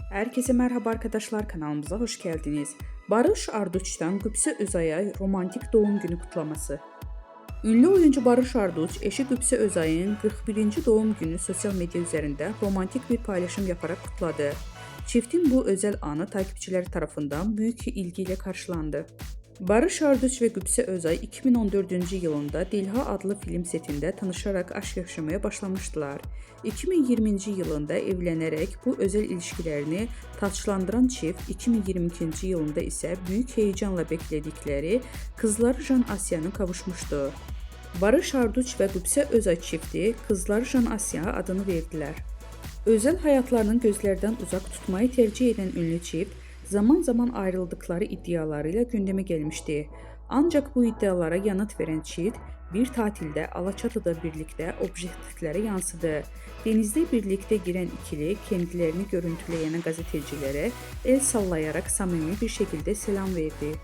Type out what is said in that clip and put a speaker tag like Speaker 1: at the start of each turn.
Speaker 1: Herkese merhaba arkadaşlar, kanalımıza hoş geldiniz. Barış Arduç'tan Qübsə Özay'a romantik doğum günü kutlaması. Ünlü oyuncu Barış Arduç, eşi Qübsə Özay'ın 41. doğum günü sosyal medya üzerinde romantik bir paylaşım yaparak kutladı. Çiftin bu özel anı takipçileri tarafından büyük ilgiyle karşılandı. Barış Arduç ve Qübsə Özay 2014-cü yılında Dilha adlı film setində tanışarak aşk yaşamaya başlamışdılar. 2020-ci yılında evlənərək bu özel ilişkilərini taçlandıran çift 2022-ci yılında isə büyük heyecanla bekledikleri kızları Jan Asya'nın kavuşmuşdu. Barış Arduç ve Qübsə Özay çifti kızları Jan Asya adını verdiler. Özel hayatlarının gözlerden uzak tutmayı tercih eden ünlü çift, zaman zaman ayrıldıkları iddialarıyla gündeme gelmişti. Ancak bu iddialara yanıt veren çift, bir tatilde Alaçatı'da birlikte objektiflere yansıdı. Denizde birlikte giren ikili kendilerini görüntüleyen gazetecilere el sallayarak samimi bir şekilde selam verdi.